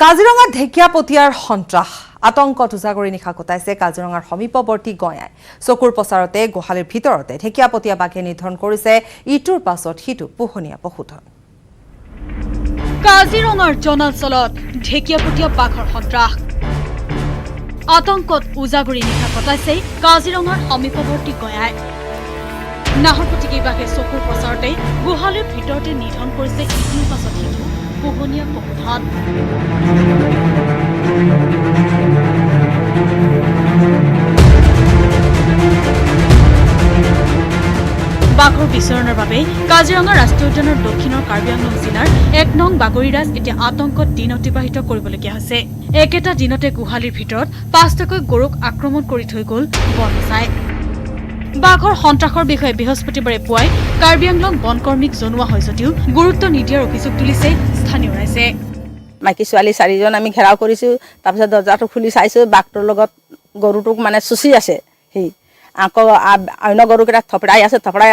কাজিৰঙাত ঢেকিয়াপতীয়াৰ সন্ত্ৰাস আতংকত উজাগৰি নিশা কটাইছে কাজিৰঙাৰ সমীপৱৰ্তী গঞাই চকুৰ প্ৰচাৰতে গোহালিৰ ভিতৰতে ঢেকিয়াপতীয়া বাঘে নিধন কৰিছে ইটোৰ পাছত সিটো পোহনীয়া পশুধন কাজিৰঙাৰ জনাঞ্চলত ঢেকিয়াপতীয়া বাঘৰ সন্ত্ৰাস আতংকত উজাগৰি নিশা কটাইছে কাজিৰঙাৰ সমীপৱৰ্তী গঞাই নাহৰপুতিকি বাঘে চকুৰ প্ৰচাৰতে গোহালিৰ ভিতৰতে নিধন কৰিছে ইটোৰ পাছত সিটো পোহনীয়া পশুধন বাঘৰ বিচৰণৰ বাবে কাজিৰঙা ৰাষ্ট্ৰীয় উদ্যানৰ দক্ষিণৰ কাৰ্বি আংলং জিলাৰ ১ নং বাগৰিৰাজ এতিয়া আতংকত দিন অতিবাহিত কৰিবলগীয়া হৈছে একেটা দিনতে গোহালিৰ ভিতৰত ৫টাকৈ গৰুক আক্ৰমণ কৰি থৈ গ'ল বনচাই বাঘৰ সন্ত্ৰাসৰ বিষয়ে বৃহস্পতিবাৰে পুৱাই কাৰ্বি আংলং বনকৰ্মীক জনোৱা হয় যদিও গুৰুত্ব নিদিয়াৰ অভিযোগ তুলিছে স্থানীয় ৰাইজে মাইকী ছোৱালী 4জন আমি ঘেৰাও কৰিছোঁ তাৰপিছত দৰ্জাটো খুলি চাইছোঁ বাঘটোৰ লগত গৰুটোক মানে চুচি আছে সেই আকৌ অন্য গৰুকেইটাক থপৰাই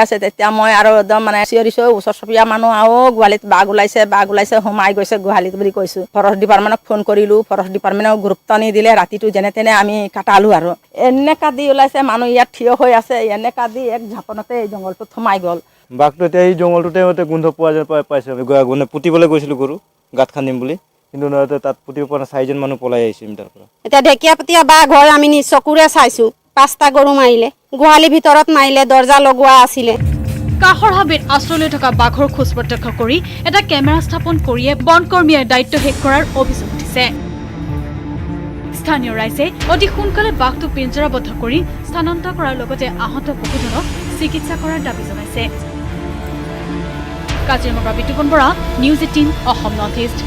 আছে তেতিয়া মই আৰু একদম মানে চিঞৰিছোঁ ওচৰ চুবুৰীয়া মানুহ গোহালিত বাঘ ওলাইছে সোমাই গৈছে গোহালিত বুলি কৈছোঁ ফৰেষ্ট ডিপাৰ্টমেণ্টক ফোন কৰিলোঁ ফৰেষ্ট ডিপাৰ্টমেণ্টক গুৰুত্ব নিদিলে ৰাতিটো যেনে তেনে আমি কাটালোঁ আৰু এনেকা দি ওলাইছে মানুহ ইয়াত থিয় হৈ আছে এনেকা দি এক ঝাপনতে এই জংঘলটোত সোমাই গ'ল বাঘটো এতিয়া এই জংঘলটোতে গোন্ধ পোৱা যেন পাইছে পুতিবলৈ গৈছিলোঁ গৰু গাঁত খান্দিম বুলি কিন্তু তাত পুতিব পৰা 4জন মানুহ পলাই আহিছে তাৰ পৰা এতিয়া ঢেকিয়াপতীয়া বাঘ হয় আমি নিজ চকুৰে চাইছোঁ 5টা গৰু মাৰিলে গোহালিৰ ভিতৰত মাৰিলে দৰ্জা লগোৱা আছিলে কাষৰ হাবিত আশ্ৰয় লৈ থকা বাঘৰ খোজ প্ৰত্যক্ষ কৰি এটা কেমেৰা স্থাপন কৰিয়ে বনকৰ্মীয়ে দায়িত্ব শেষ কৰাৰ অভিযোগ উঠিছে স্থানীয় ৰাইজে অতি সোনকালে বাঘটো পিঞ্জৰাবদ্ধ কৰি স্থানান্তৰ কৰাৰ লগতে আহত পশুধনক চিকিৎসা কৰাৰ দাবী জনাইছে কাজিৰঙাৰ পৰা Bitupan Bora news 18 Assam north east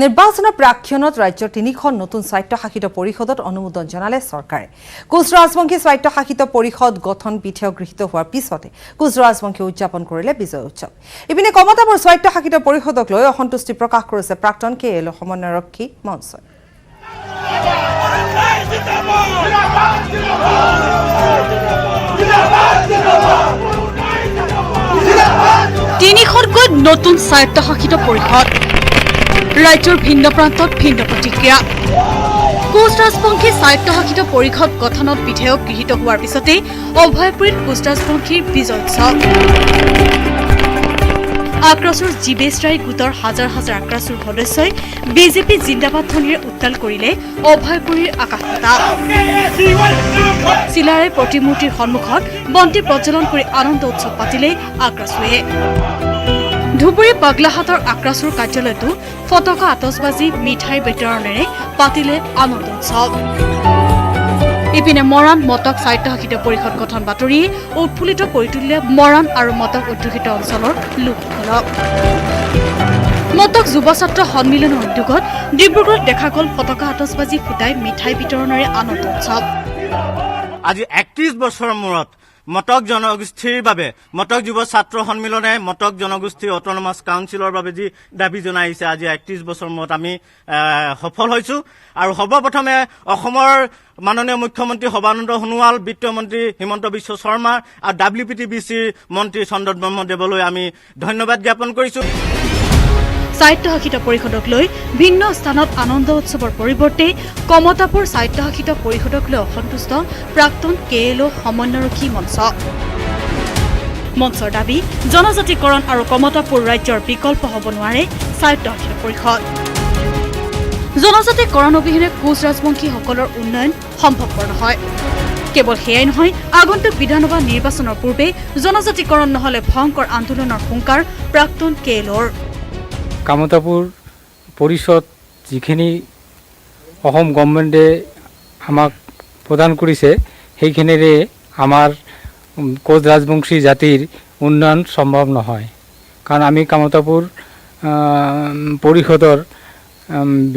নিৰ্বাচনৰ প্ৰাক্ষণত ৰাজ্যৰ 3খন নতুন স্বায়ত্তশাসিত পৰিষদত অনুমোদন জনালে চৰকাৰে কোচ ৰাজবংশী স্বায়ত্তশাসিত পৰিষদ গঠন বিধেয়ক গৃহীত হোৱাৰ পিছতে কোচ ৰাজবংশী উদযাপন কৰিলে বিজয় উৎসৱ ইপিনে কমতাপুৰ স্বায়ত্তশাসিত পৰিষদক লৈ অসন্তুষ্টি প্ৰকাশ কৰিছে প্ৰাক্তন KL সমন্বয়ৰক্ষী মঞ্চই তিনিখনকৈ নতুন স্বায়ত্তশাসিত পৰিষদ ৰাজ্যৰ ভিন্ন প্ৰান্তত ভিন্ন প্ৰতিক্ৰিয়া কোচ ৰাজবংশী স্বায়ত্তশাসিত পৰিষদ গঠনত বিধেয়ক গৃহীত হোৱাৰ পিছতে অভয়পুৰীত কোচ ৰাজবংশীৰ বিজয় উৎসৱ আক্ৰাসুৰ জীৱেশ ৰায় গোটৰ হাজাৰ হাজাৰ আক্ৰাসুৰ সদস্যই বিজেপি জিন্দাবাদ ধ্বনিৰে উত্তাল কৰিলে অভয়পুৰীৰ আকাশপতা চিলাৰে প্ৰতিমূৰ্তিৰ সন্মুখত বন্তি প্ৰজ্বলন কৰি আনন্দ উৎসৱ পাতিলে আক্ৰাসুৱে ধুবুৰী পাগলাহাটৰ আক্ৰাসুৰ কাৰ্যালয়তো ফটকা আতচবাজি মিঠাই বিতৰণেৰে পাতিলে আনন্দ উৎসৱ ইপিনে মৰাণ মটক স্বায়ত্তশাসিত পৰিষদ গঠন বাতৰিয়ে উৎফুল্লিত কৰি তুলিলে মৰাণ আৰু মটক অধ্যুষিত অঞ্চলৰ লোকসকলক মটক যুৱ ছাত্ৰ সন্মিলনৰ উদ্যোগত ডিব্ৰুগড়ত দেখা গ'ল ফটকা আতচবাজি ফুটাই মিঠাই বিতৰণেৰে আনন্দ উৎসৱ আজি 31 বছৰৰ মূৰত মটক জনগোষ্ঠীৰ বাবে মটক যুৱ ছাত্ৰ সন্মিলনে মটক জনগোষ্ঠীৰ অট'নমাছ কাউন্সিলৰ বাবে যি দাবী জনাই আহিছে আজি 31 বছৰ মূৰত আমি সফল হৈছো আৰু সৰ্বপ্ৰথমে অসমৰ মাননীয় মুখ্যমন্ত্ৰী সৰ্বানন্দ সোণোৱাল বিত্তমন্ত্ৰী হিমন্ত বিশ্ব শৰ্মা আৰু WPTBCৰ মন্ত্ৰী চন্দন ব্ৰহ্মদেৱলৈ আমি ধন্যবাদ জ্ঞাপন কৰিছো স্বায়ত্তশাসিত পৰিষদক লৈ ভিন্ন স্থানত আনন্দ উৎসৱৰ পৰিৱৰ্তে কমতাপুৰ স্বায়ত্তশাসিত পৰিষদক লৈ অসন্তুষ্ট প্ৰাক্তন KLO সমন্বয়ৰক্ষী মঞ্চৰ দাবী জনজাতিকৰণ আৰু কমতাপুৰ ৰাজ্যৰ বিকল্প হ'ব নোৱাৰে স্বায়ত্তশাসিত পৰিষদ জনজাতিকৰণ অবিহনে কোচ ৰাজবংশীসকলৰ উন্নয়ন সম্ভৱপৰ নহয় কেৱল সেয়াই নহয় আগন্তুক বিধানসভা নিৰ্বাচনৰ পূৰ্বে জনজাতিকৰণ নহলে ভয়ংকৰ আন্দোলনৰ হুংকাৰ প্ৰাক্তন KLOৰ কামতাপুৰ পৰিষদ যিখিনি অসম গভৰ্ণমেণ্টে আমাক প্ৰদান কৰিছে সেইখিনিৰে আমাৰ কোচ ৰাজবংশী জাতিৰ উন্নয়ন সম্ভৱ নহয় কাৰণ আমি কামতাপুৰ পৰিষদৰ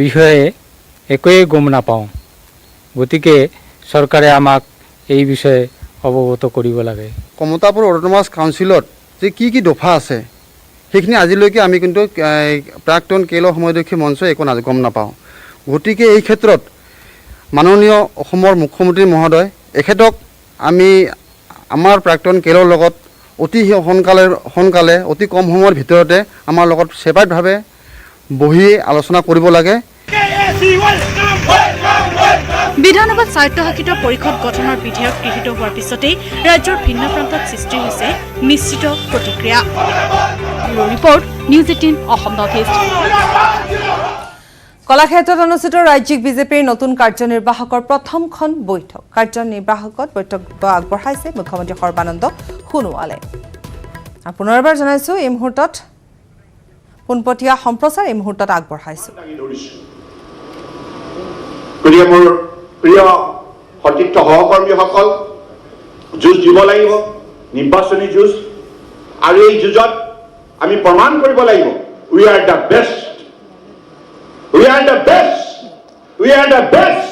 বিষয়ে একোৱে গম নাপাওঁ গতিকে চৰকাৰে আমাক এই বিষয়ে অৱগত কৰিব লাগে কমতাপুৰ অট'নমাছ কাউন্সিলত যে কি দফা আছে সেইখিনি আজিলৈকে আমি কিন্তু প্ৰাক্তন KLO সমন্বয়ৰক্ষী মঞ্চ একো গম নাপাওঁ গতিকে এই ক্ষেত্ৰত মাননীয় অসমৰ মুখ্যমন্ত্ৰী মহোদয় এখেতক আমি আমাৰ প্ৰাক্তন KLOৰ লগত অতি সোনকালে অতি কম সময়ৰ ভিতৰতে আমাৰ লগত ছেপাৰেটভাৱে বহি আলোচনা কৰিব লাগে। বিধানসভাত স্বায়ত্তশাসিত পৰিষদ গঠনৰ বিধেয়ক গৃহীত হোৱাৰ পিছতেই ৰাজ্যৰ ভিন্ন প্ৰান্তত সৃষ্টি হৈছে মিশ্ৰিত প্ৰতিক্ৰিয়া। Report news 18 Assam north east. কলাক্ষেত্ৰত অনুষ্ঠিত ৰাজ্যিক বিজেপিৰ নতুন কাৰ্যনিৰ্বাহকৰ প্ৰথমখন বৈঠক। কাৰ্যনিৰ্বাহকত বক্তব্য আগবঢ়াইছে মুখ্যমন্ত্ৰী সৰ্বানন্দ সোণোৱালে। পুনৰ এবাৰ জনাইছো এই মুহূৰ্তত পোনপটীয়া সম্প্ৰচাৰ এই মুহূৰ্তত আগবঢ়াইছো। গতিকে মোৰ প্ৰিয় সতীৰ্থ সহকৰ্মীসকল, যুঁজ দিব লাগিব, নিৰ্বাচনী যুঁজ, আৰু এই যুঁজত আমি প্ৰমাণ কৰিব লাগিব we are the best, we are the best, we are the best.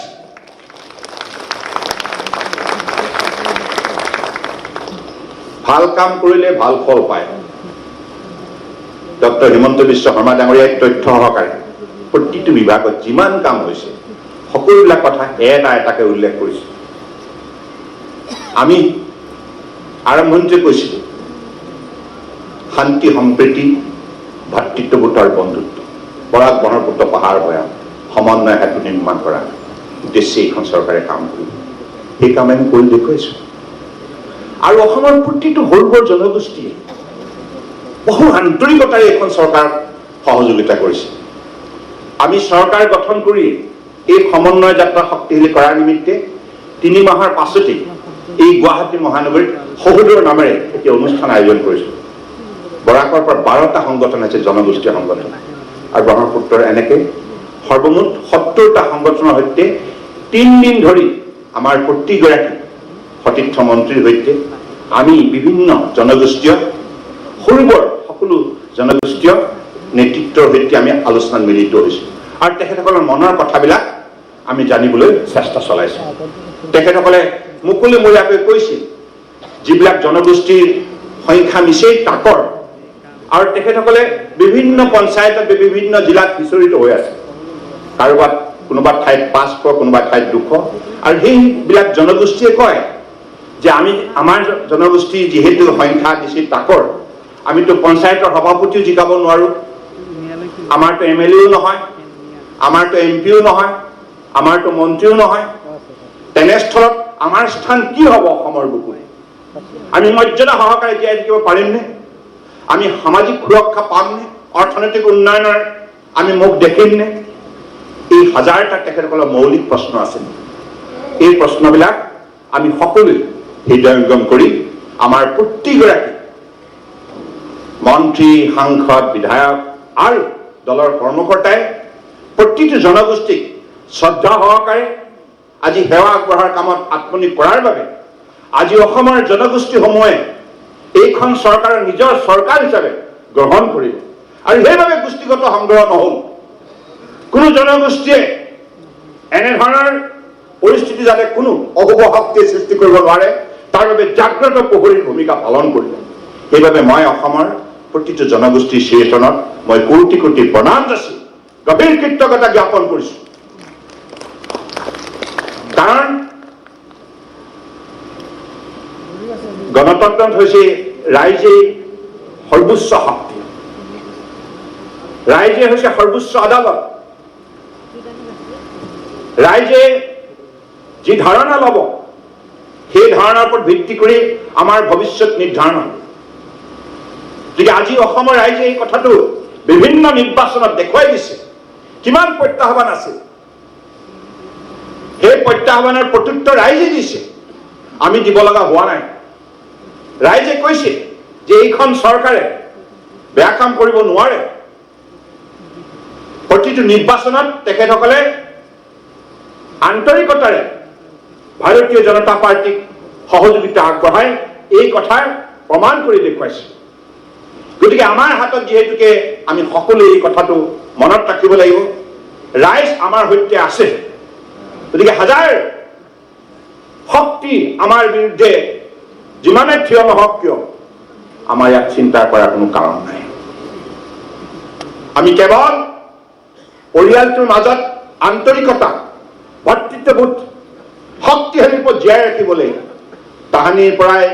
ভাল কাম কৰিলে ভাল ফল পায়। ডক্টৰ হিমন্ত বিশ্ব শৰ্মা ডাঙৰীয়াই তথ্য সহকাৰে প্ৰতিটো বিভাগত যিমান কাম হৈছে সকলোবিলাক কথা এটাকে উল্লেখ কৰিছে। আমি আৰম্ভণিতে কৈছিলোঁ শান্তি সম্প্ৰীতি ভাতৃত্ববোধ আৰু বন্ধুত্ব, বৰাক ব্ৰহ্মপুত্ৰ পাহাৰ ভৈয়াম সমন্বয় সেতু নিৰ্মাণ কৰা উদ্দেশ্যে এইখন চৰকাৰে কাম কৰিব। সেই কাম আমি কৰি দেখুৱাইছোঁ। আৰু অসমৰ প্ৰতিটো সৰু বৰ জনগোষ্ঠীয়ে বহু আন্তৰিকতাৰে এইখন চৰকাৰক সহযোগিতা কৰিছে। আমি চৰকাৰ গঠন কৰি এই সমন্বয় যাত্ৰা শক্তিশালী কৰাৰ নিমিত্তে 3 মাহৰ পাছতেই এই গুৱাহাটী মহানগৰীত সহোদৰ নামেৰে এটি অনুষ্ঠান আয়োজন কৰিছোঁ। বৰাকৰ পৰা 12টা সংগঠন আছে জনগোষ্ঠীয় সংগঠন, আৰু ব্ৰহ্মপুত্ৰৰ এনেকৈ সৰ্বমুঠ 70টা সংগঠনৰ সৈতে 3 দিন ধৰি আমাৰ প্ৰতিগৰাকী সতীৰ্থ মন্ত্ৰীৰ সৈতে আমি বিভিন্ন জনগোষ্ঠীয় সৰু বৰ সকলো জনগোষ্ঠীয় নেতৃত্বৰ সৈতে আমি আলোচনাত মিলিত হৈছোঁ, আৰু তেখেতসকলৰ মনৰ কথাবিলাক আমি জানিবলৈ চেষ্টা চলাইছোঁ। তেখেতসকলে মুকলিমূৰীয়াকৈ কৈছিল যিবিলাক জনগোষ্ঠীৰ সংখ্যা নিচেই তাকৰ, আৰু তেখেতসকলে বিভিন্ন পঞ্চায়তত বিভিন্ন জিলাত বিচৰিত হৈ আছে। কাৰোবাত কোনোবা ঠাইত 500, কোনোবা ঠাইত 200, আৰু সেইবিলাক জনগোষ্ঠীয়ে কয় যে আমাৰ জনগোষ্ঠী যিহেতু সংখ্যা নিচেই তাকৰ, আমিতো পঞ্চায়তৰ সভাপতিও জিকাব নোৱাৰোঁ, আমাৰতো MLAও নহয়, আমাৰতো MPও নহয়, আমাৰতো মন্ত্ৰীও নহয়। তেনেস্থলত আমাৰ স্থান কি হ'ব অসমৰ বুকুৰে? আমি মৰ্যাদা সহকাৰে জীয়াই থাকিব পাৰিমনে? আমি সামাজিক সুৰক্ষা পামনে? অৰ্থনৈতিক উন্নয়নৰ আমি মুখ দেখিমনে? এই হাজাৰটা তেখেতসকলৰ মৌলিক প্ৰশ্ন আছে। এই প্ৰশ্নবিলাক আমি সকলোৱে হৃদয়ঙ্গম কৰি আমাৰ প্ৰতিগৰাকী মন্ত্ৰী, সাংসদ, বিধায়ক আৰু দলৰ কৰ্মকৰ্তাই প্ৰতিটো জনগোষ্ঠীক শ্ৰদ্ধা সহকাৰে আজি সেৱা আগবঢ়াৰ কামত আত্মনিয়োগ কৰাৰ বাবে আজি অসমৰ জনগোষ্ঠীসমূহে এইখন চৰকাৰৰ নিজৰ চৰকাৰ হিচাপে গ্ৰহণ কৰিব। আৰু সেইবাবে গোষ্ঠীগত সংগ্ৰহ নহ'ল। কোনো জনগোষ্ঠীয়ে এনেধৰণৰ পৰিস্থিতি যাতে কোনো অশুভ শক্তিয়ে সৃষ্টি কৰিব নোৱাৰে তাৰ বাবে জাগ্ৰত প্ৰহৰীৰ ভূমিকা পালন কৰিব। সেইবাবে মই অসমৰ প্ৰতিটো জনগোষ্ঠীৰ শ্ৰীচৰণত মই কোটি কোটি প্ৰণাম যাচি গভীৰ কৃতজ্ঞতা জ্ঞাপন কৰিছোঁ। কাৰণ গণতন্ত্ৰত হৈছে ৰাইজেই সৰ্বোচ্চ শক্তি, ৰাইজে হৈছে সৰ্বোচ্চ আদালত। ৰাইজে যি ধাৰণা ল'ব সেই ধাৰণাৰ ওপৰত ভিত্তি কৰি আমাৰ ভৱিষ্যত নিৰ্ধাৰণ হ'ব। গতিকে আজি অসমৰ ৰাইজে এই কথাটো বিভিন্ন নিৰ্বাচনত দেখুৱাই দিছে কিমান প্ৰত্যাহ্বান আছে। সেই প্ৰত্যাহ্বানৰ প্ৰত্যুত্তৰ ৰাইজে দিছে, আমি দিব লগা হোৱা নাই। ৰাইজে কৈছে যে এইখন চৰকাৰে বেয়া কাম কৰিব নোৱাৰে। প্ৰতিটো নিৰ্বাচনত তেখেতসকলে আন্তৰিকতাৰে ভাৰতীয় জনতা পাৰ্টীক সহযোগিতা আগবঢ়াই এই কথা প্ৰমাণ কৰি দেখুৱাইছে। গতিকে আমাৰ হাতত যিহেতুকে আমি সকলোৱে এই কথাটো মনত ৰাখিব লাগিব, ৰাইজ আমাৰ সৈতে আছে। গতিকে হাজাৰ শক্তি আমাৰ বিৰুদ্ধে যিমানে থিয় নহওক কিয় আমাৰ ইয়াত চিন্তা কৰাৰ কোনো কাৰণ নাই। আমি কেৱল পৰিয়ালটোৰ মাজত আন্তৰিকতা, ভাতৃত্ববোধ শক্তিশালী জীয়াই ৰাখিবলৈ তাহানিৰ পৰাই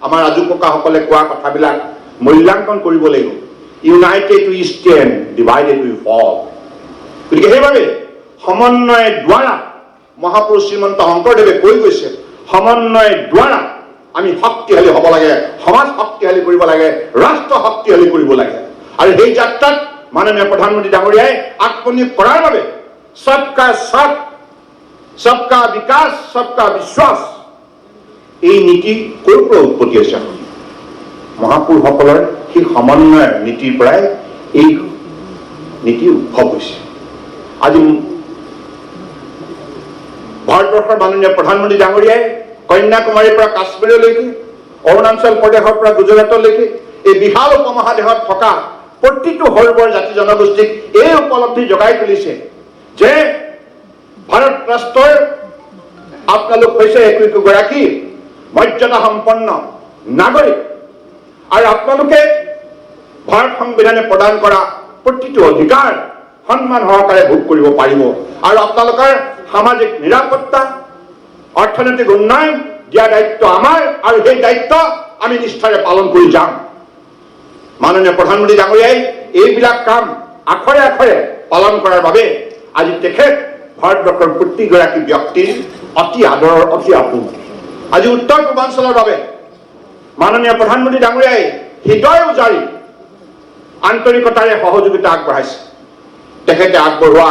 আমাৰ আজু ককাসকলে কোৱা কথাবিলাক মূল্যাংকন কৰিব লাগিব। United we stand, divided we fall. গতিকে সেইবাবে সমন্বয়ৰ দ্বাৰা মহাপুৰুষ শ্ৰীমন্ত শংকৰদেৱে কৈ গৈছে, সমন্বয়ৰ দ্বাৰা আমি শক্তিশালী হ'ব লাগে, সমাজ শক্তিশালী কৰিব লাগে, ৰাষ্ট্ৰ শক্তিশালী কৰিব লাগে। আৰু সেই যাত্ৰাত মাননীয় প্ৰধানমন্ত্ৰী ডাঙৰীয়াই আত্মনিয়োগ কৰাৰ বাবে সবকা সাথ, সবকা বিকাশ, সবকা বিশ্বাস এই নীতি ক'ৰ পৰা উৎপত্তি হৈছে? মহাপুৰুষসকলৰ সেই সমন্বয়ৰ নীতিৰ পৰাই এই নীতি উদ্ভৱ হৈছে। আজি ভাৰতবৰ্ষৰ মাননীয় প্ৰধানমন্ত্ৰী ডাঙৰীয়াই কন্যাকুমাৰীৰ পৰা কাশ্মীৰলৈকে, অৰুণাচল প্ৰদেশৰ পৰা গুজৰাটলৈকে এই বিশাল উপমহাদেশত থকা প্ৰতিটো সৰ্বৰ জাতি জনগোষ্ঠীক এই উপলব্ধি জগাই তুলিছে যে ভাৰত ৰাষ্ট্ৰৰ আপোনালোক হৈছে একোগৰাকী মৰ্যাদা সম্পন্ন নাগৰিক, আৰু আপোনালোকে ভাৰত সংবিধানে প্ৰদান কৰা প্ৰতিটো অধিকাৰ সন্মান সহকাৰে ভোগ কৰিব পাৰিব, আৰু আপোনালোকৰ সামাজিক নিৰাপত্তা, অৰ্থনৈতিক উন্নয়ন দিয়া দায়িত্ব আমাৰ, আৰু সেই দায়িত্ব আমি নিষ্ঠাৰে পালন কৰি যাম। মাননীয় প্ৰধানমন্ত্ৰী ডাঙৰীয়াই এইবিলাক কাম আখৰে আখৰে পালন কৰাৰ বাবে আজি তেখেত ভাৰতবৰ্ষৰ প্ৰতিগৰাকী ব্যক্তিৰ অতি আদৰৰ, অতি আপোন। আজি উত্তৰ পূৰ্বাঞ্চলৰ বাবে মাননীয় প্ৰধানমন্ত্ৰী ডাঙৰীয়াই হৃদয় উজাৰি আন্তৰিকতাৰে সহযোগিতা আগবঢ়াইছে। তেখেতে আগবঢ়োৱা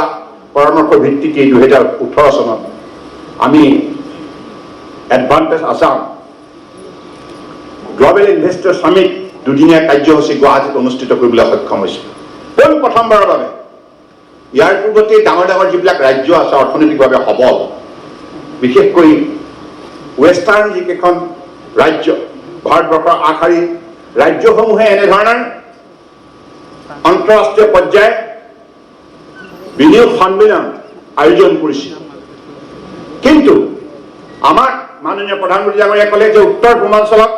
পৰামৰ্শৰ ভিত্তিতে 2018 চনত আমি advantage Assam global investor summit দুদিনীয়া কাৰ্যসূচী গুৱাহাটীত অনুষ্ঠিত কৰিবলৈ সক্ষম হৈছিল। পোন প্ৰথমবাৰৰ বাবে ইয়াৰ পূৰ্বতে ডাঙৰ ডাঙৰ যিবিলাক ৰাজ্য আছে অৰ্থনৈতিকভাৱে সবল, বিশেষকৈ ৱেষ্টাৰ্ণ যিকেইখন ৰাজ্য, ভাৰতবৰ্ষৰ আগশাৰীৰ ৰাজ্যসমূহে এনেধৰণৰ আন্তঃৰাষ্ট্ৰীয় পৰ্যায়ত বিনিয়োগ সন্মিলন আয়োজন কৰিছিল। কিন্তু আমাক মাননীয় প্ৰধানমন্ত্ৰী ডাঙৰীয়াই ক'লে যে উত্তৰ পূৰ্বাঞ্চলক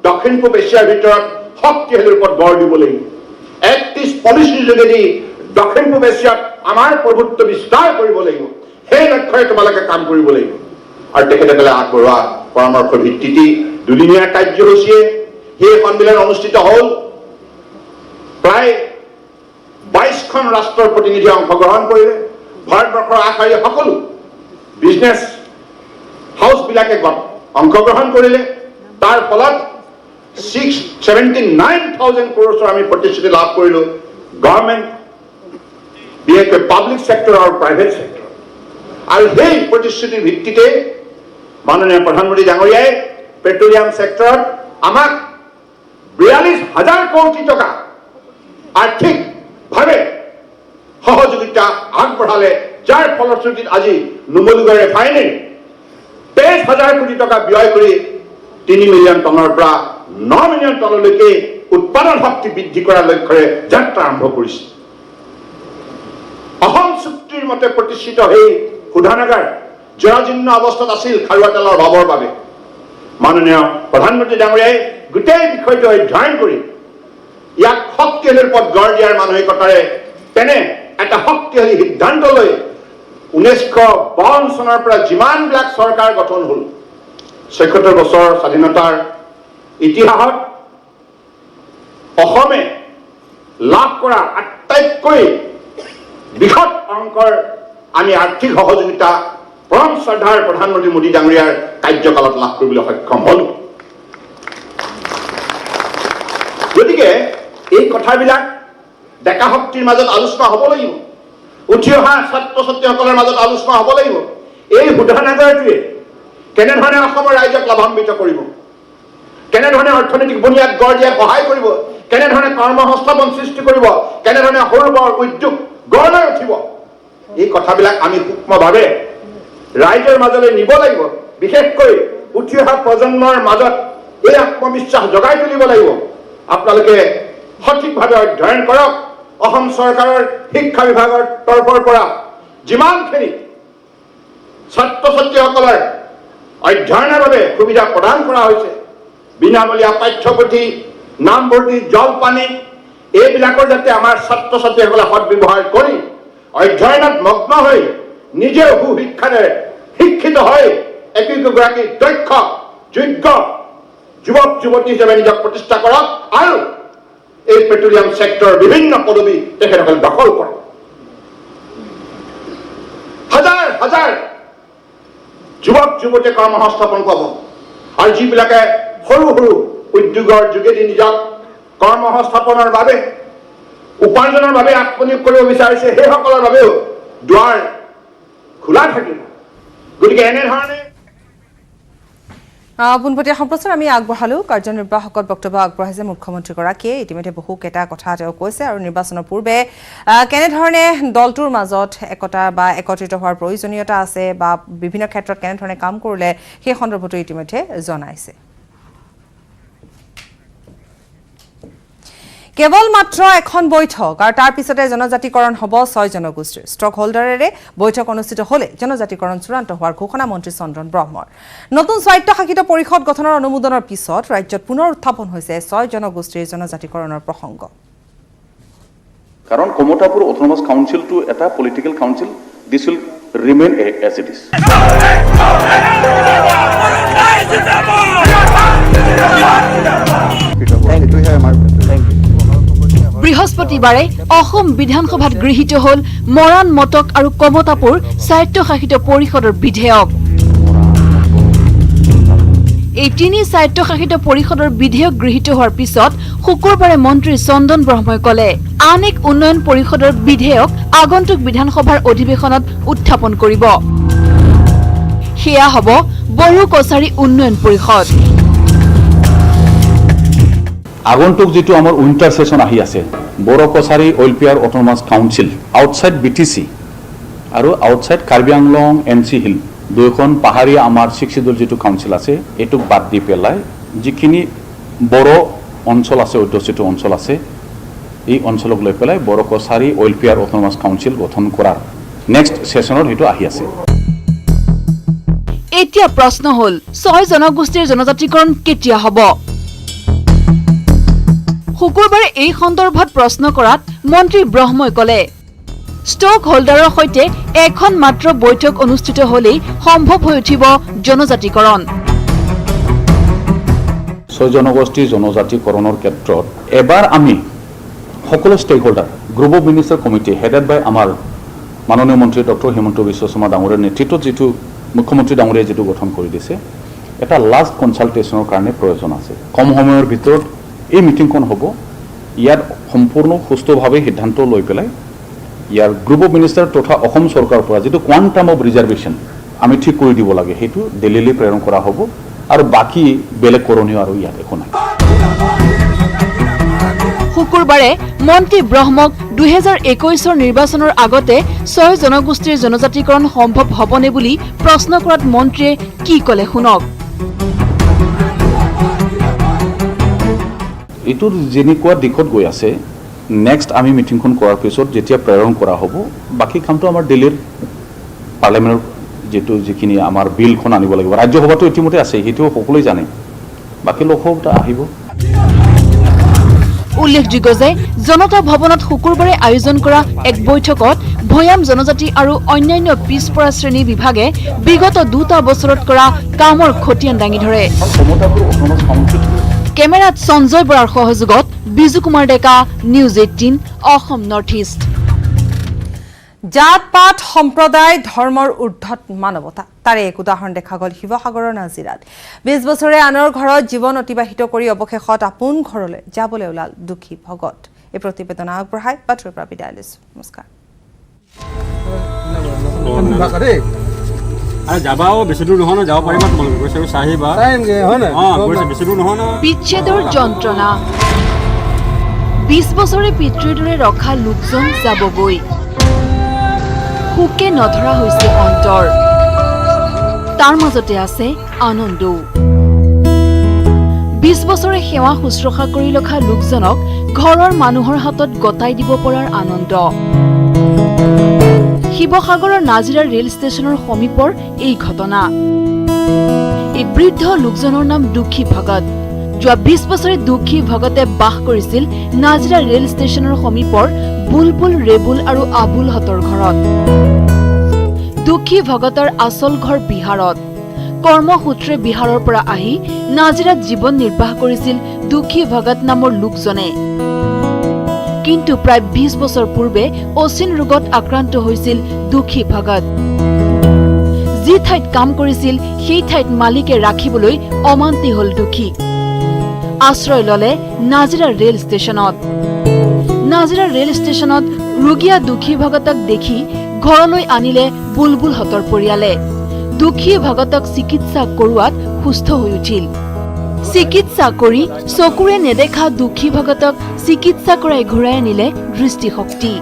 দক্ষিণ পূব এছিয়াৰ ভিতৰত শক্তিশালীৰ ওপৰত গঢ় দিব লাগিব। এক্ট ইষ্ট পলিচিৰ যোগেদি দক্ষিণ পূব এছিয়াত আমাৰ প্ৰভুত্ব বিস্তাৰ কৰিব লাগিব, সেই লক্ষ্যৰে তোমালোকে কাম কৰিব লাগিব। আৰু তেখেতসকলে আগবঢ়োৱা পৰামৰ্শৰ ভিত্তিতে দুদিনীয়া কাৰ্যসূচীয়ে সেই সন্মিলন অনুষ্ঠিত হ'ল। প্ৰায় 22খন ৰাষ্ট্ৰৰ প্ৰতিনিধিয়ে অংশগ্ৰহণ কৰিলে। ভাৰতবৰ্ষৰ আগশাৰীৰ সকলো বিজনেছ হাউচবিলাকে অংশগ্ৰহণ কৰিলে। তাৰ ফলত 79,000 crores আমি প্ৰতিশ্ৰুতি লাভ কৰিলোঁ, গভৰ্ণমেণ্ট, বিশেষকৈ পাব্লিক ছেক্টৰ আৰু প্ৰাইভেট ছেক্টৰ। আৰু সেই প্ৰতিশ্ৰুতিৰ ভিত্তিতে মাননীয় প্ৰধানমন্ত্ৰী ডাঙৰীয়াই পেট্ৰলিয়াম ছেক্টৰত আমাক 42,000 কোটি টকা আৰ্থিকভাৱে সহযোগিতা আগবঢ়ালে, যাৰ ফলশ্ৰুতিত আজি নুমলীগড় ৰিফাইনেৰী 23,000 কোটি টকা ব্যয় কৰি 3 মিলিয়ন টনৰ পৰা 9 মিলিয়ন টনলৈকে উৎপাদন শক্তি বৃদ্ধি কৰাৰ লক্ষ্যৰে যাত্ৰা আৰম্ভ কৰিছে। অসম চুক্তিৰ মতে প্ৰতিষ্ঠিত সেই শোধনাগাৰ জৰাজীৰ্ণ অৱস্থাত আছিল খাৰুৱা তেলৰ অভাৱৰ বাবে। মাননীয় প্ৰধানমন্ত্ৰী ডাঙৰীয়াই গোটেই বিষয়টো অধ্যয়ন কৰি ইয়াক শক্তিশালীৰ ওপৰত গঢ় দিয়াৰ মানসিকতাৰে তেনে এটা শক্তিশালী সিদ্ধান্ত লৈ 1952 চনৰ পৰা যিমানবিলাক চৰকাৰ গঠন হ'ল, ৭৬ বছৰ স্বাধীনতাৰ ইতিহাসত অসমে লাভ কৰা আটাইতকৈ বৃহৎ অংকৰ আমি আৰ্থিক সহযোগিতা পৰম শ্ৰদ্ধাৰ প্ৰধানমন্ত্ৰী মোদী ডাঙৰীয়াৰ কাৰ্যকালত লাভ কৰিবলৈ সক্ষম হলো। গতিকে এই কথাবিলাক ডেকা শক্তিৰ মাজত আলোচনা হ'ব লাগিব, উঠি অহা ছাত্ৰ ছাত্ৰীসকলৰ মাজত আলোচনা হ'ব লাগিব। এই শোধনাগাৰটোৱে কেনেধৰণে অসমৰ ৰাইজক লাভান্বিত কৰিব, কেনেধৰণে অৰ্থনৈতিক বুনিয়াদ গঢ় দিয়াত সহায় কৰিব, কেনেধৰণে কৰ্মসংস্থাপন সৃষ্টি কৰিব, কেনেধৰণে সৰু বৰ উদ্যোগ গঢ় লৈ উঠিব, এই কথাবিলাক আমি সূক্ষ্মভাৱে ৰাইজৰ মাজলৈ নিব লাগিব। বিশেষকৈ উঠি অহা প্ৰজন্মৰ মাজত এই আত্মবিশ্বাস জগাই তুলিব লাগিব। আপোনালোকে সঠিকভাৱে অধ্যয়ন কৰক। অসম চৰকাৰৰ শিক্ষা বিভাগৰ তৰফৰ পৰা যিমানখিনি ছাত্ৰ ছাত্ৰীসকলৰ অধ্যয়নৰ বাবে সুবিধা প্ৰদান কৰা হৈছে, বিনামূলীয়া পাঠ্যপুথি, নামভৰ্তি, জলপানী, এইবিলাকৰ যাতে আমাৰ ছাত্ৰ ছাত্ৰীসকলে সদব্যৱহাৰ কৰি অধ্যয়নত মগ্ন হৈ নিজে সুশিক্ষাৰে শিক্ষিত হৈ একোগৰাকী দক্ষ, যোগ্য যুৱক যুৱতী হিচাপে নিজক প্ৰতিষ্ঠা কৰক আৰু এই পেট্ৰলিয়াম ছেক্টৰৰ বিভিন্ন পদবী তেখেতসকলে দখল কৰক। হাজাৰ হাজাৰ যুৱক যুৱতীয়ে কৰ্মসংস্থাপন পাব আৰু যিবিলাকে সৰু সৰু উদ্যোগৰ যোগেদি নিজক কৰ্মসংস্থাপনৰ বাবে উপাৰ্জনৰ বাবে আত্মনিয়োগ কৰিব বিচাৰিছে সেইসকলৰ বাবেও দুৱাৰ খোলা থাকিব। গতিকে এনেধৰণে পোনপটীয়া সম্প্ৰচাৰ আমি আগবঢ়ালোঁ। কাৰ্যনিৰ্বাহকত বক্তব্য আগবঢ়াইছে মুখ্যমন্ত্ৰীগৰাকীয়ে। ইতিমধ্যে বহুকেইটা কথা তেওঁ কৈছে আৰু নিৰ্বাচনৰ পূৰ্বে কেনেধৰণে দলটোৰ মাজত একতা বা একত্ৰিত হোৱাৰ প্ৰয়োজনীয়তা আছে বা বিভিন্ন ক্ষেত্ৰত কেনেধৰণে কাম কৰিলে সেই সন্দৰ্ভতো ইতিমধ্যে জনাইছে। কেৱল মাত্ৰ এখন বৈঠক আৰু তাৰ পিছতে জনজাতিকৰণ হ'ব 6 জনগোষ্ঠীৰ। ষ্টক হোল্ডাৰেৰে বৈঠক অনুষ্ঠিত হ'লে জনজাতিকৰণ চূড়ান্ত হোৱাৰ ঘোষণা মন্ত্ৰী চন্দন ব্ৰহ্মৰ। নতুন স্বায়ত্তশাসিত পৰিষদ গঠনৰ অনুমোদনৰ পিছত ৰাজ্যত পুনৰ উত্থাপন হৈছে 6 জনগোষ্ঠীৰ জনজাতিকৰণৰ প্ৰসংগ। কাৰণ কমতাপুৰ অটোনমাছ কাউন্সিলটো এটা political council, this will remain as it is. বৃহস্পতিবাৰে অসম বিধানসভাত গৃহীত হ'ল মৰাণ, মটক আৰু কমতাপুৰ স্বায়ত্তশাসিত পৰিষদৰ বিধেয়ক। এই 3 স্বায়ত্তশাসিত পৰিষদৰ বিধেয়ক গৃহীত হোৱাৰ পিছত শুকুৰবাৰে মন্ত্ৰী চন্দন ব্ৰহ্মই ক'লে আন এক উন্নয়ন পৰিষদৰ বিধেয়ক আগন্তুক বিধানসভাৰ অধিৱেশনত উত্থাপন কৰিব। সেয়া হ'ব বড়ো কছাৰী উন্নয়ন পৰিষদ। আগন্তুক যেটো আমাৰ উইন্টাৰ সেশন আহি আছে, Bodo Kachari welfare autonomous council outside BTC আৰু outside Karbi Anglong NC hill দুইখন পাহাৰীয়া আমাৰ 6 শিডিউল যেটো কাউন্সিল আছে এটুক বাদ দি পেলাই যিখিনি বড়ো অঞ্চল আছে, অধ্যুষিত অঞ্চল আছে, এই অঞ্চলক লৈ পেলাই Bodo Kachari welfare autonomous council গঠন কৰাৰ নেক্সট সেশনত হেতু আহি আছে। এতিয়া প্ৰশ্ন হ'ল 6 জনগোষ্ঠীৰ জনজাতিকৰণ কেতিয়া হ'ব? শুকুৰবাৰে এই সন্দৰ্ভত প্ৰশ্ন কৰাত মন্ত্ৰী ব্ৰহ্মই ক'লে ষ্টক হোল্ডাৰৰ সৈতে এখন মাত্ৰ বৈঠক অনুষ্ঠিত হ'লেই সম্ভৱ হৈ উঠিব জনজাতিকৰণ। 6 জনগোষ্ঠীৰ জনজাতিকৰণৰ ক্ষেত্ৰত এবাৰ আমি সকলো stakeholder group of minister committee headed by আমাৰ মাননীয় মন্ত্ৰী ডক্টৰ হিমন্ত বিশ্ব শৰ্মা ডাঙৰীয়াৰ নেতৃত্বত যেটো মুখ্যমন্ত্ৰী ডাঙৰীয়াই যেটো গঠন কৰি দিছে, এটা লাষ্ট কনসালটেশ্যনৰ কাৰণে প্ৰয়োজন আছে। কম সময়ৰ ভিতৰত এই মিটিংখন হ'ব। ইয়াত সম্পূৰ্ণ সুস্থভাৱে সিদ্ধান্ত লৈ পেলাই ইয়াৰ গ্ৰুপ অফ মিনিষ্টাৰ তথা অসম চৰকাৰৰ পৰা যেটো কোৱান্টাম অফ ৰিজাৰ্ভেশ্যন আমি ঠিক কৰি দিব লাগে সেইটো দিল্লীলৈ প্ৰেৰণ কৰা হ'ব আৰু বাকী বেলেগ কৰণীয় আৰু ইয়াত একো নাই। শুকুৰবাৰে মন্ত্ৰী ব্ৰহ্মক 2021 নিৰ্বাচনৰ আগতে 6 জনগোষ্ঠীৰ জনজাতিকৰণ সম্ভৱ হ'বনে বুলি প্ৰশ্ন কৰাত মন্ত্ৰীয়ে কি ক'লে শুনক। এইটো যেনেকুৱা দিশত গৈ আছে, নেক্সট আমি মিটিংখন কৰাৰ পিছত যেতিয়া প্ৰেৰণ কৰা হ'ব বাকী কামটো আমাৰ দিল্লীৰ পাৰ্লিয়ামেণ্টৰ যিখিনি আমাৰ বিলখন আনিব লাগিব। ৰাজ্যসভাটো ইতিমধ্যে আছে, সেইটো সকলোৱে জানে, বাকী লোকসভা আহিব। উল্লেখযোগ্য যে জনতা ভৱনত শুকুৰবাৰে আয়োজন কৰা এক বৈঠকত ভৈয়াম জনজাতি আৰু অন্যান্য পিছপৰা শ্ৰেণী বিভাগে বিগত 2টা বছৰত কৰা কামৰ খতিয়ান দাঙি ধৰে। কেমেৰাত সঞ্জয় বৰাৰ সহযোগত Biju Kumar Deka, news 18 Assam north east. জাত পাত সম্প্ৰদায় ধৰ্মৰ ঊৰ্ধত মানৱতা, তাৰে এক উদাহৰণ দেখা গ'ল শিৱসাগৰৰ নাজিৰাত। 20 বছৰে আনৰ ঘৰত জীৱন অতিবাহিত কৰি অৱশেষত আপোন ঘৰলৈ যাবলৈ ওলাল দুখী ভগত। এই প্ৰতিবেদন আগবঢ়াই বাতৰিৰ পৰা বিদায় লৈছো। নমস্কাৰ। বিচ্ছেদৰ যন্ত্ৰণা, 20 বছৰে পিতৃৰ দৰে ৰখা লোকজন যাবগৈ, সুকে নধৰা হৈছে অন্তৰ, তাৰ মাজতে আছে আনন্দও। 20 বছৰে সেৱা শুশ্ৰূষা কৰি ৰখা লোকজনক ঘৰৰ মানুহৰ হাতত গতাই দিব পৰাৰ আনন্দ। শিৱসাগৰৰ নাজিৰা ৰেল ষ্টেচনৰ সমীপৰ এই ঘটনা। এই বৃদ্ধ লোকজনৰ নাম দুখী ভগত। যোৱা 20 বছৰে দুখী ভগতে বাস কৰিছিল নাজিৰা ৰেল ষ্টেচনৰ সমীপৰ বুলবুল, ৰেবুল আৰু আবুলহঁতৰ ঘৰত। দুখী ভগতৰ আচল ঘৰ বিহাৰত। কৰ্মসূত্ৰে বিহাৰৰ পৰা আহি নাজিৰাত জীৱন নিৰ্বাহ কৰিছিল দুখী ভগত নামৰ লোকজনে। কিন্তু প্ৰায় 20 বছৰ পূৰ্বে অচিন ৰোগত আক্ৰান্ত হৈছিল দুখী ভগত। যি ঠাইত কাম কৰিছিল সেই ঠাইত মালিকে ৰাখিবলৈ অমান্তি হল দুখী। আশ্ৰয় ললে নাজিৰা ৰেল ষ্টেচনত। নাজিৰা ৰেল ষ্টেচনত ৰোগীয়া দুখী ভগতক দেখি ঘৰলৈ আনিলে বুলবুলহঁতৰ পৰিয়ালে। দুখী ভগতক চিকিৎসা কৰোৱাত সুস্থ হৈ উঠিল। চিকিৎসা কৰি চকুৰে নেদেখা দুখী ভগতক চিকিৎসা কৰাই ঘূৰাই আনিলে দৃষ্টিশক্তি।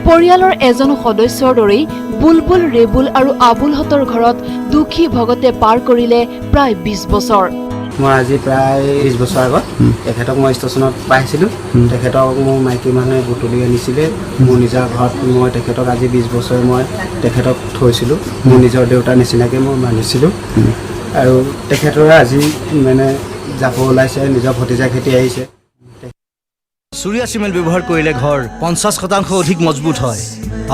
পৰিয়ালৰ এজন সদস্যৰ দৰেই বুলবুল, ৰেবুল আৰু আবুলহঁতৰ ঘৰত দুখী ভগতে পাৰ কৰিলে প্ৰায় 20 বছৰ। মই আজি প্ৰায় 20 বছৰ আগত তেখেতক মই ষ্টেচনত পাইছিলোঁ। তেখেতক মোৰ মাইকী মানুহে বুটলি আনিছিলে মোৰ নিজৰ ঘৰত। মই তেখেতক আজি 20 বছৰ মই তেখেতক থৈছিলোঁ। মোৰ নিজৰ দেউতাৰ নিচিনাকৈ মই মানিছিলোঁ। আৰু তেখেতৰে আজি মানে যাব ওলাইছে, নিজৰ ভতিজা খেতি আহিছে। চুৰীয়া চিমেণ্ট ব্যৱহাৰ কৰিলে ঘৰ 50% অধিক মজবুত হয়।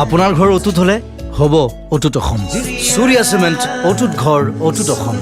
আপোনাৰ ঘৰ অটুট হ'লে হ'ব অটুট অসম। চুৰীয়া চিমেণ্ট, অটুট ঘৰ, অটুট অসম।